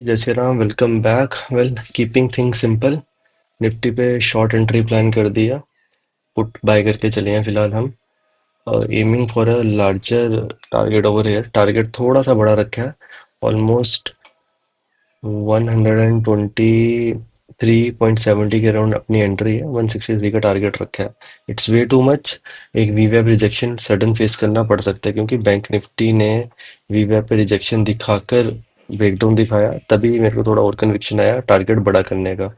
जैसे Ram, welcome back. Well, keeping thing simple. Nifty पे short entry plan कर दिया। पुट बाय करके चले हैं फिलहाल हम। Aiming for a larger target over here. Target थोड़ा सा बड़ा रखा है। ऑलमोस्ट 123.70 के अराउंड अपनी एंट्री है। 163 का टारगेट रखा है। It's way too much. एक वीवैप रिजेक्शन सडन फेस करना पड़ सकता है, क्योंकि बैंक निफ्टी ने वीवैप पे रिजेक्शन दिखाकर ब्रेकडाउन दिखाया, तभी मेरे को थोड़ा और कन्विक्शन आया टारगेट बड़ा करने का।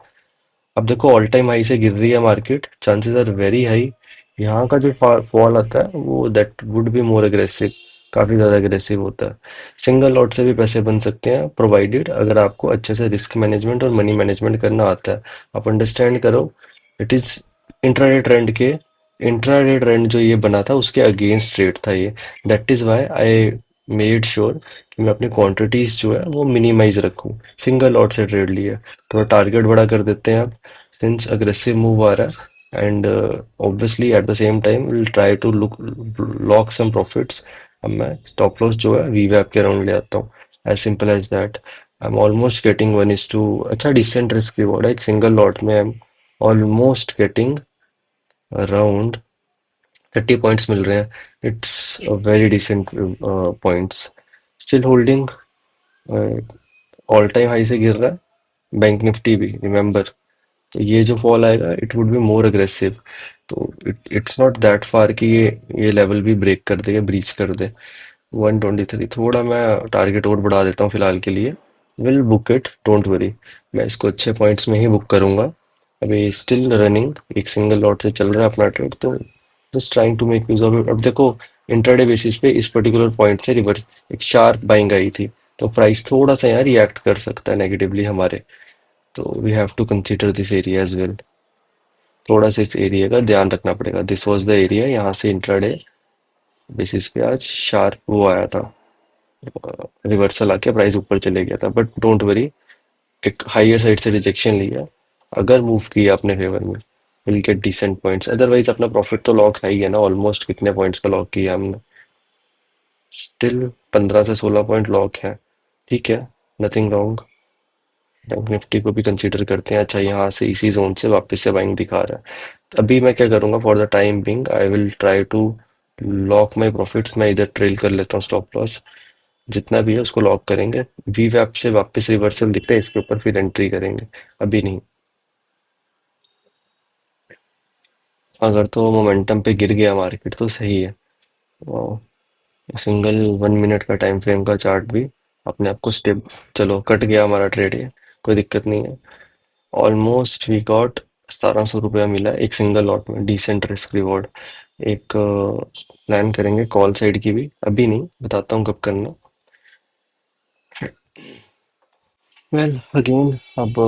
अब देखो, ऑल टाइम हाई से गिर रही है market, chances are very high यहाँ का जो फॉल आता है वो that would be more aggressive. काफी ज्यादा अग्रेसिव होता है। सिंगल लॉट से भी पैसे बन सकते हैं, प्रोवाइडेड अगर आपको अच्छे से रिस्क मैनेजमेंट और मनी मैनेजमेंट करना आता है। आप अंडरस्टैंड करो, इट इज इंट्राडे ट्रेंड के इंट्राडे ट्रेंड जो ये बना था उसके अगेंस्ट ट्रेड था ये। That is why I made sure कि मैं अपनी क्वांटिटीज जो है वो मिनिमाइज रखूं। सिंगल लॉट से ट्रेड लिया। थोड़ा टारगेट बड़ा कर देते हैं आप, सिंस अग्रेसिव मूव आ रहा है। And obviously at the same time will try to look lock some profits. अब मैं स्टॉप लॉस जो है वीवैप के अराउंड ले आता हूँ। As simple as that. I am almost getting 1:2। अच्छा डिसेंट रिस्क रिवॉर्ड है। एक सिंगल लॉट में I am almost getting around 30 points मिल रहे हैं। It's very decent points. Still holding. All time high से गिर रहा है बैंक निफ्टी भी, रिमेंबर। तो ये जो फॉल आएगा it would be more aggressive. तो इट्स नॉट दैट फार कि ये लेवल भी ब्रेक कर दे या ब्रीच कर दे। 123 थोड़ा मैं टारगेट और बढ़ा देता हूँ फिलहाल के लिए। Will book it, don't worry. मैं इसको अच्छे पॉइंट्स में ही बुक करूंगा। अभी स्टिल रनिंग, एक सिंगल लॉट से चल रहा है अपना ट्रेड, तो just trying to make use of it. अब देखो, इंट्राडे बेसिस पे इस पर्टिकुलर पॉइंट से रिवर्स एक शार्प बाइंग आई थी, तो प्राइस थोड़ा सा यहाँ रिएक्ट कर सकता है नेगेटिवली हमारे। तो we have to consider this area as well. थोड़ा सा इस एरिया का ध्यान रखना पड़ेगा। दिस वाज द एरिया, यहाँ से इंट्राडे बेसिस पे आज शार्प वो आया था। रिवर्सल आके प्राइस ऊपर चले गया था, बट डोंट वरी। एक हायर साइड से रिजेक्शन लिया, अगर मूव किया अपने फेवर में will get decent points. Otherwise अपना प्रॉफिट तो लॉक है ही है ना। ऑलमोस्ट कितने पॉइंट्स का लॉक किया हमने? स्टिल 15 से 16 पॉइंट लॉक है। ठीक है, नथिंग रॉन्ग। बैंक निफ्टी को भी कंसीडर करते हैं। अच्छा, यहाँ से इसी जोन से वापस से बाइंग दिखा रहा है। अभी मैं क्या करूंगा, for the time being I will try to lock my profits. मैं इधर ट्रेल कर लेता हूँ स्टॉप लॉस। जितना भी है उसको लॉक करेंगे। वी वैप से वापस रिवर्सल दिखता है इसके ऊपर, फिर एंट्री करेंगे। अभी नहीं। अगर तो मोमेंटम पे गिर गया मार्केट तो सही है। सिंगल 1 मिनट का टाइम फ्रेम का चार्ट भी अपने आप को स्टेप। चलो, कट गया हमारा ट्रेड, ये कोई दिक्कत नहीं है। ऑलमोस्ट वी गॉट 1700 रुपया मिला एक सिंगल लॉट में। Decent risk reward. एक प्लान करेंगे कॉल साइड की भी, अभी नहीं, बताता हूँ कब करना। वेल अगेन, अब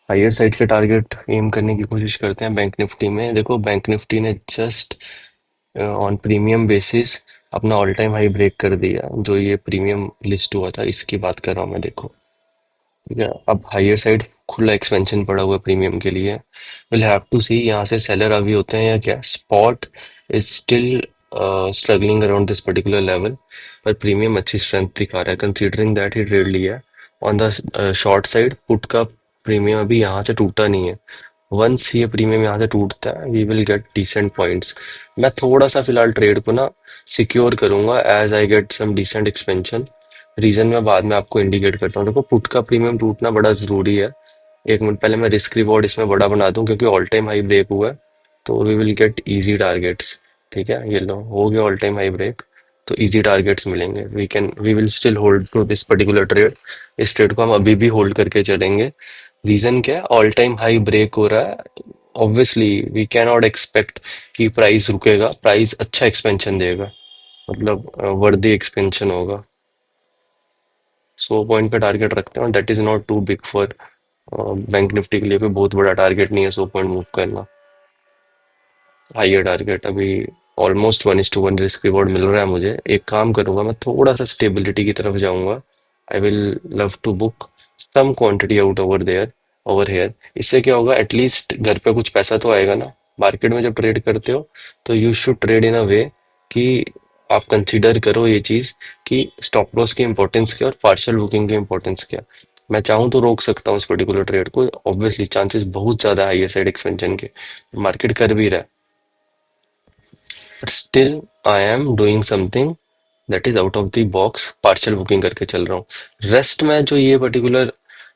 हायर साइड के टारगेट एम करने की कोशिश करते हैं बैंक निफ्टी में। देखो, बैंक निफ्टी ने जस्ट ऑन प्रीमियम बेसिस अपना ऑल टाइम हाई ब्रेक कर दिया। जो ये प्रीमियम लिस्ट हुआ था इसकी बात कर रहा हूँ मैं, देखो। ठीक है, अब हायर साइड खुला एक्सपेंशन पड़ा हुआ है प्रीमियम के लिए। विल हैव टू सी यहाँ से सेलर अभी होते हैं या क्या। Spot is still struggling around this particular level, पर प्रीमियम अच्छी स्ट्रेंथ दिखा रहा है कंसीडरिंग दैट ही ट्रेड लिया है। On the short side put का प्रीमियम अभी यहाँ से टूटा नहीं है। वंस ये प्रीमियम यहाँ से टूटता है we will get decent points. मैं थोड़ा सा फिलहाल ट्रेड को ना सिक्योर करूंगा as I get some decent expansion. Reason मैं बाद में आपको इंडिकेट करता हूँ। देखो, पुट का प्रीमियम टूटना बड़ा जरूरी है। 1 मिनट पहले मैं रिस्क रिवॉर्ड इसमें बड़ा बना दूं, क्योंकि ऑल टाइम हाई ब्रेक हुआ है। तो we will get easy targets. ठीक है, ये लो हो गया ऑल टाइम हाई ब्रेक। तो इजी टारगेट्स मिलेंगे। We will still hold to this particular trade. इस ट्रेड को हम अभी भी होल्ड करके चलेंगे। रीजन क्या है, ऑल टाइम हाई ब्रेक हो रहा है। Obviously we can not expect कि प्राइस रुकेगा। प्राइस अच्छा एक्सपेंशन देगा, मतलब वर्दी एक्सपेंशन होगा। 100 पॉइंट का टारगेट रखते हैं, that is not too big for bank Nifty के लिए। कोई बहुत बड़ा टारगेट नहीं है 100 पॉइंट मूव करना। हाइयर टारगेट अभी ऑलमोस्ट 1:1 रिस्क रिवॉर्ड मिल रहा है मुझे। एक काम करूंगा, मैं थोड़ा सा स्टेबिलिटी की तरफ जाऊंगा। I will love to book some quantity out over there, over here. इससे क्या होगा, एटलीस्ट घर पे कुछ पैसा तो आएगा ना। मार्केट में जब ट्रेड करते हो तो यू शुड ट्रेड इन अ वे कि आप कंसीडर करो ये चीज कि स्टॉप लॉस की इंपॉर्टेंस क्या और पार्शियल बुकिंग की इंपॉर्टेंस क्या। मैं चाहूँ तो रोक सकता हूँ इस पर्टिकुलर ट्रेड को, ऑब्वियसली चांसेस बहुत ज्यादा हाई है साइड एक्सपेंशन के, मार्केट कर भी रहा है, but still I am doing something that is out of the box, partial booking करके चल रहा हूँ। रेस्ट में जो ये पर्टिकुलर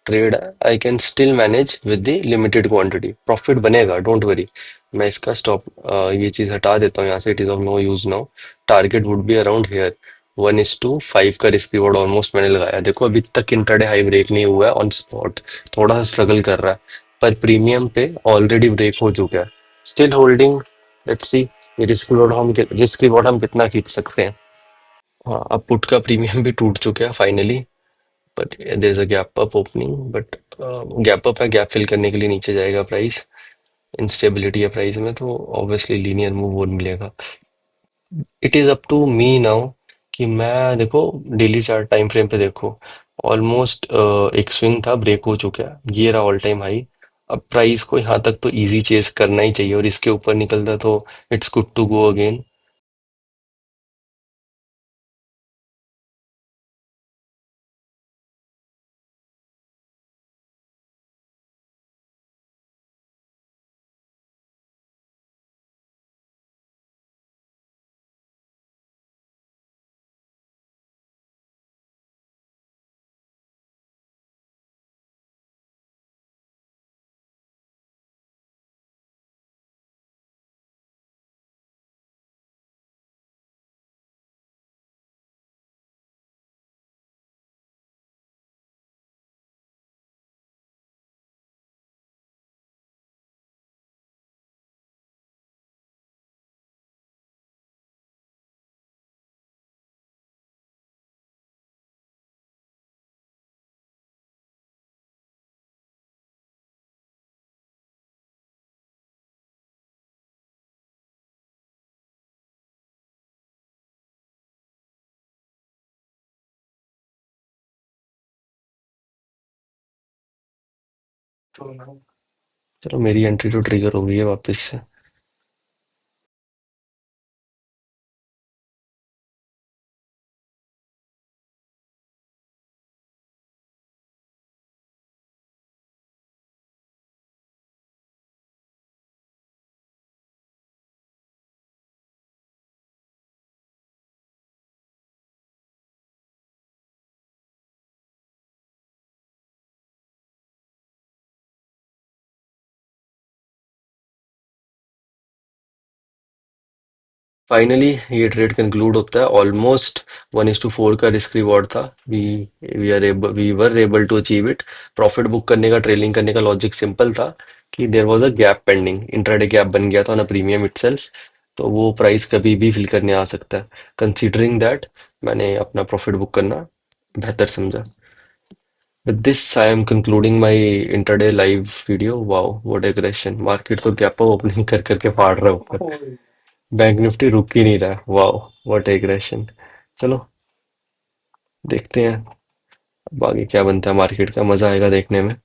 ट्रेड है I can still manage with the limited quantity, profit बनेगा, डोंट वरी। मैं इसका स्टॉप, ये चीज हटा देता हूँ यहाँ से, it is of no use now. Target would be around here, 1:5 का रिस्क रिवॉर्ड ऑलमोस्ट मैंने लगाया। देखो अभी तक इंट्राडे हाई ब्रेक नहीं हुआ है ऑन स्पॉट, थोड़ा सा स्ट्रगल कर रहा है, पर प्रीमियम पे ऑलरेडी ब्रेक हो चुका है। स्टिल होल्डिंग, लेट्स सी ये रिस्क रिवॉर्ड हम कितना खींच सकते हैं। हाँ, अब पुट का प्रीमियम भी टूट चुका है finally, but there is a gap up opening, but gap up है, गैप फिल करने के लिए नीचे जाएगा प्राइस, इंस्टेबिलिटी है प्राइस में, तो ऑब्वियसली लीनियर मूव और मिलेगा। It is up to me now कि मैं, देखो डेली चार्ट टाइम फ्रेम पे देखो, ऑलमोस्ट एक स्विंग था, ब्रेक हो चुका है, ये रहा ऑल टाइम हाई। अब प्राइस को यहाँ तक तो इजी चेस करना ही चाहिए, और इसके ऊपर निकलता तो it's good to go again. चलो मेरी एंट्री तो ट्रिगर हो गई है वापस से। फाइनली ये ट्रेड कंक्लूड होता है, ऑलमोस्ट 1:4 का रिस्क रिवॉर्ड था, we we were able to achieve it. Profit book करने का, ट्रेलिंग करने का लॉजिक सिंपल था कि there was a gap pending, intraday gap बन गया था ना प्रीमियम इटसेल्फ, तो वो प्राइस कभी भी फिल करने आ सकता है। कंसीडरिंग दैट मैंने अपना प्रॉफिट बुक करना बेहतर समझा। With this I am concluding my intraday live video. Wow what aggression, market तो गैप अप ओपनिंग कर करके फाड़ रहा है ऊपर, बैंक निफ्टी रुक ही नहीं रहा है। Wow what aggression. चलो देखते हैं अब आगे क्या बनता है, मार्केट का मजा आएगा देखने में।